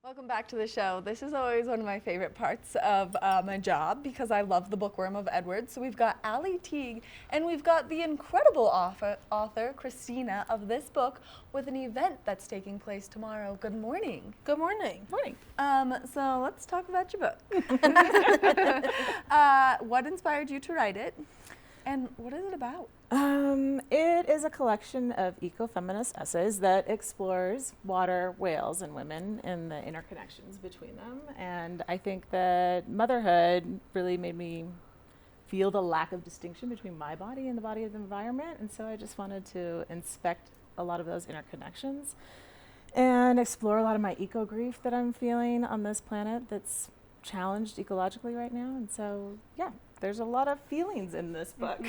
Welcome back to the show. This is always one of my favorite parts of my job because I love the bookworm of Edward. So we've got Allie Teague and we've got the incredible author Christina of this book with an event that's taking place tomorrow. Good morning. Good morning. Morning. So let's talk about your book. What inspired you to write it and what is it about? It is a collection of eco-feminist essays that explores water, whales, and women and the interconnections between them. And I think that motherhood really made me feel the lack of distinction between my body and the body of the environment. And so I just wanted to inspect a lot of those interconnections and explore a lot of my eco-grief that I'm feeling on this planet that's challenged ecologically right now. And so, yeah. There's a lot of feelings in this book.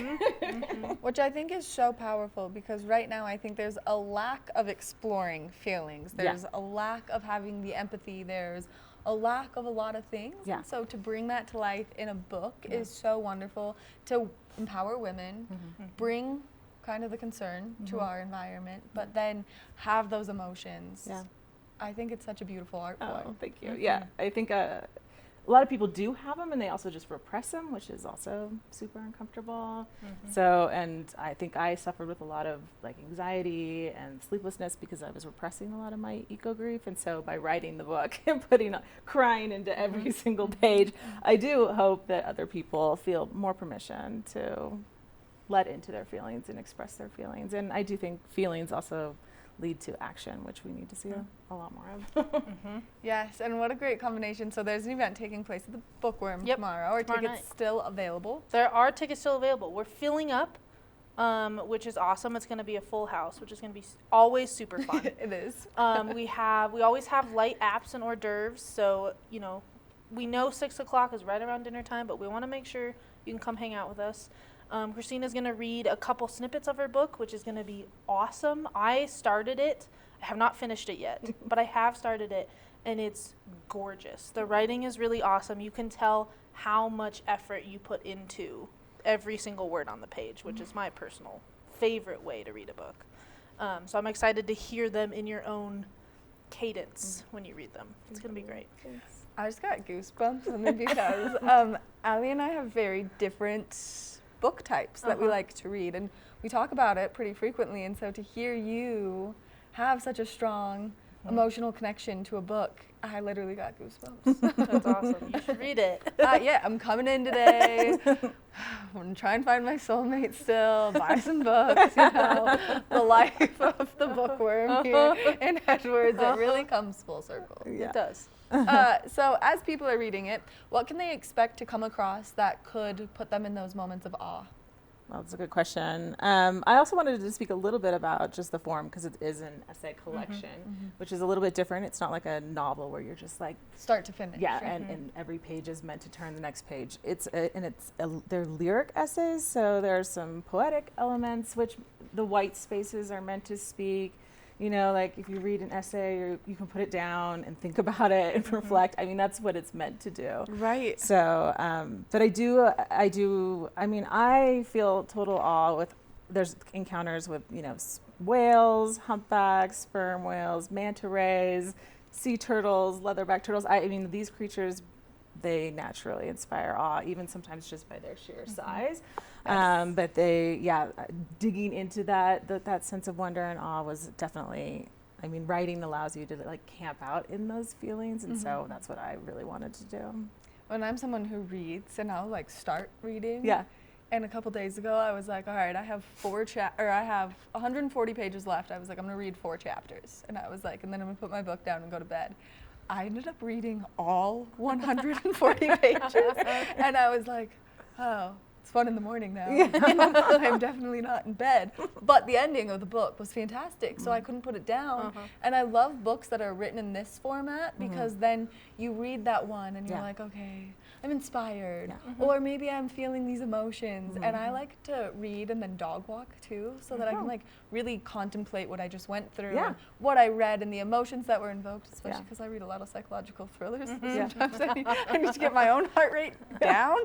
Which I think is so powerful because right now I think there's a lack of exploring feelings. There's a lack of having the empathy. There's a lack of a lot of things. Yeah. So to bring that to life in a book is so wonderful to empower women, bring kind of the concern to our environment, but then have those emotions. Yeah. I think it's such a beautiful art form. Oh, thank you. Yeah, I think a lot of people do have them and they also just repress them, which is also super uncomfortable. So, and I think I suffered with a lot of like anxiety and sleeplessness because I was repressing a lot of my eco grief. And so by writing the book and crying into every single page, I do hope that other people feel more permission to let into their feelings and express their feelings. And I do think feelings also lead to action, which we need to see a lot more of. Yes, and what a great combination. So there's an event taking place at the Bookworm tomorrow. Are Tomorrow tickets night. still available? There are tickets still available. We're filling up, which is awesome. It's going to be a full house, which is going to be always super fun. It is. We always have light apps and hors d'oeuvres. So, you know, we know 6 o'clock is right around dinner time, but we want to make sure you can come hang out with us. Christina's going to read a couple snippets of her book, which is going to be awesome. I started it. I have not finished it yet, but I have started it, and it's gorgeous. The writing is really awesome. You can tell how much effort you put into every single word on the page, which is my personal favorite way to read a book. So I'm excited to hear them in your own cadence when you read them. It's going to be great. I just got goosebumps only because Allie and I have very different book types that we like to read, and we talk about it pretty frequently, and so to hear you have such a strong emotional connection to a book, I literally got goosebumps. That's awesome. You should read it. Yeah, I'm coming in today. I'm gonna try and find my soulmate still, buy some books, you know, the life of the bookworm here in Edwards. It really comes full circle. Yeah. It does. So as people are reading it, what can they expect to come across that could put them in those moments of awe? Well, that's a good question. I also wanted to speak a little bit about just the form because it is an essay collection, which is a little bit different. It's not like a novel where you're just like Start to finish. yeah, and every page is meant to turn the next page. They're lyric essays, so there's some poetic elements, which the white spaces are meant to speak. You know, like if you read an essay, you can put it down and think about it and reflect. I mean, that's what it's meant to do. Right. So, but I feel total awe there's encounters with, you know, whales, humpbacks, sperm whales, manta rays, sea turtles, leatherback turtles. I mean, these creatures, they naturally inspire awe, even sometimes just by their sheer size. But digging into that sense of wonder and awe was definitely, I mean, writing allows you to like camp out in those feelings. And so that's what I really wanted to do. When I'm someone who reads and I'll like start reading. Yeah. And a couple days ago, I was like, all right, I have 140 pages left. I was like, I'm gonna read 4 chapters. And I was like, and then I'm gonna put my book down and go to bed. I ended up reading all 140 pages. And I was like, oh, it's fun in the morning now. I'm definitely not in bed. But the ending of the book was fantastic, so I couldn't put it down. And I love books that are written in this format because then you read that one and you're like, okay, I'm inspired. Or maybe I'm feeling these emotions. And I like to read and then dog walk too, so that I can like really contemplate what I just went through, and what I read and the emotions that were invoked, especially because I read a lot of psychological thrillers. Sometimes I need to get my own heart rate down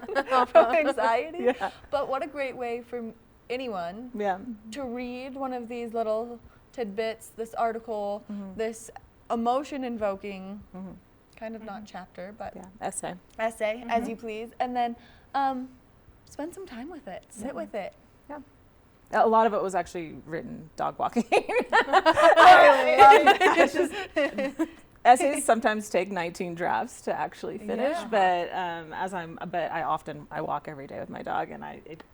from anxiety. But what a great way for anyone to read one of these little tidbits, this article, this emotion invoking, kind of not chapter, but essay. essay, as you please. And then spend some time with it, sit with it. Yeah. A lot of it was actually written dog walking. I love it. It's just, essays sometimes take 19 drafts to actually finish, but I walk every day with my dog, and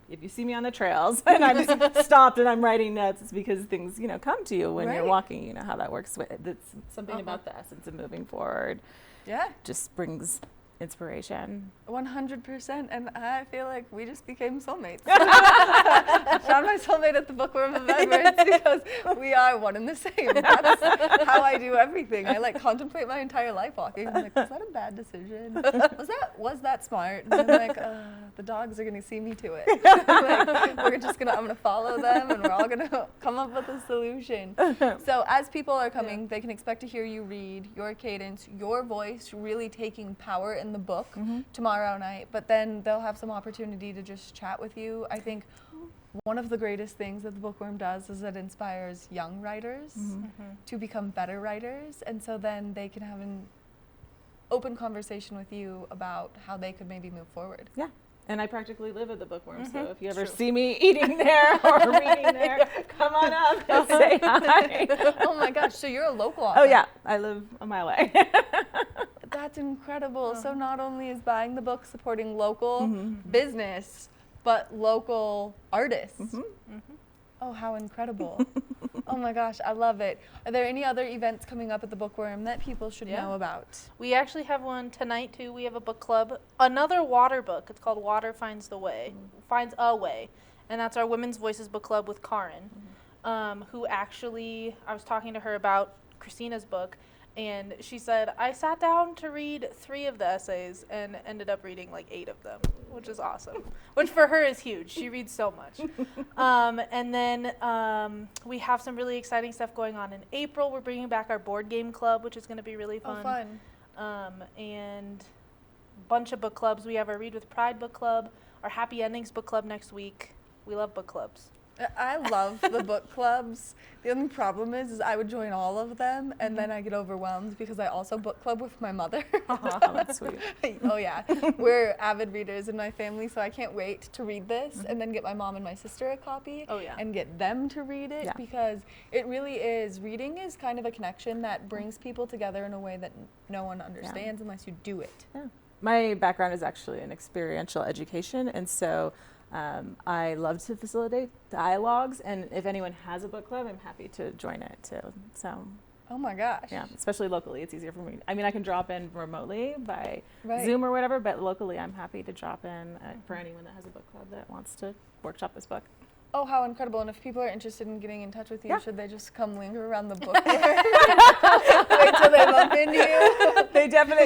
if you see me on the trails and I'm stopped and I'm writing notes, it's because things come to you when you're walking. You know how that works. It's something about the essence of moving forward. Yeah, just brings inspiration. 100%, and I feel like we just became soulmates. I found my soulmate at the Bookworm of Edwards because we are one and the same. That's how I do everything. I like contemplate my entire life walking. I'm like, was that a bad decision? Was that smart? And then I'm like, the dogs are gonna see me to it. Like, I'm gonna follow them, and we're all gonna come up with a solution. So as people are coming, they can expect to hear you read, your cadence, your voice really taking power in the book tomorrow night, but then they'll have some opportunity to just chat with you. I think one of the greatest things that the Bookworm does is it inspires young writers to become better writers, and so then they can have an open conversation with you about how they could maybe move forward. Yeah. And I practically live at the Bookworm, so if you ever see me eating there or reading there, come on up and say hi. Oh my gosh, so you're a local author. Oh yeah, I live a mile away. That's incredible. So not only is buying the book supporting local business, but local artists. Oh, how incredible. Oh my gosh, I love it. Are there any other events coming up at the Bookworm that people should know about? We actually have one tonight too. We have a book club. Another water book. It's called Water Finds the Way. Finds a Way. And that's our Women's Voices book club with Karin, who actually, I was talking to her about Christina's book, and she said, I sat down to read 3 of the essays and ended up reading like 8 of them, which is awesome. Which for her is huge. She reads so much. And then we have some really exciting stuff going on in April. We're bringing back our board game club, which is going to be really fun. Oh, fun. And a bunch of book clubs. We have our Read with Pride book club, our Happy Endings book club next week. We love book clubs. I love the book clubs. The only problem is I would join all of them, and then I get overwhelmed because I also book club with my mother. Oh, that's sweet. Oh yeah, we're avid readers in my family, so I can't wait to read this and then get my mom and my sister a copy and get them to read it because it really is. Reading is kind of a connection that brings people together in a way that no one understands unless you do it. Yeah. My background is actually in experiential education, and so I love to facilitate dialogues, and if anyone has a book club, I'm happy to join it too. So, oh my gosh. Yeah, especially locally, it's easier for me. I mean, I can drop in remotely by Zoom or whatever, but locally, I'm happy to drop in for anyone that has a book club that wants to workshop this book. Oh, how incredible. And if people are interested in getting in touch with you, should they just come linger around the book? Wait till they bump into you? They definitely,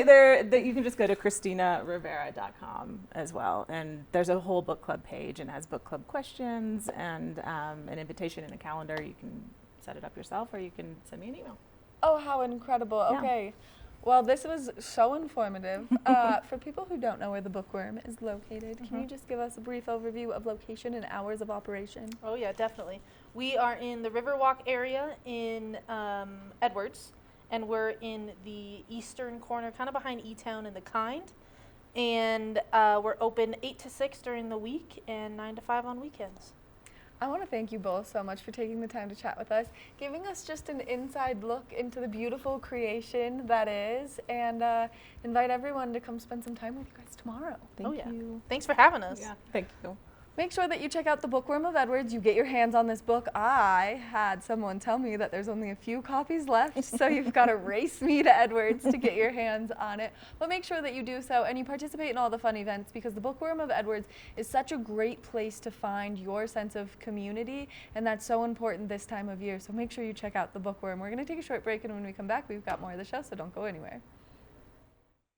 you can just go to ChristinaRivera.com as well. And there's a whole book club page and has book club questions and an invitation and a calendar. You can set it up yourself or you can send me an email. Oh, how incredible. Okay. Well, this was so informative. For people who don't know where the Bookworm is located, can you just give us a brief overview of location and hours of operation? Oh yeah, definitely. We are in the Riverwalk area in Edwards, and we're in the eastern corner, kind of behind E-Town and the Kind. And we're open 8 to 6 during the week and 9 to 5 on weekends. I want to thank you both so much for taking the time to chat with us, giving us just an inside look into the beautiful creation that is, and invite everyone to come spend some time with you guys tomorrow. Thank you. Thanks for having us. Yeah, thank you. Make sure that you check out The Bookworm of Edwards. You get your hands on this book. I had someone tell me that there's only a few copies left, so you've got to race me to Edwards to get your hands on it. But make sure that you do so and you participate in all the fun events because The Bookworm of Edwards is such a great place to find your sense of community, and that's so important this time of year. So make sure you check out The Bookworm. We're going to take a short break, and when we come back, we've got more of the show, so don't go anywhere.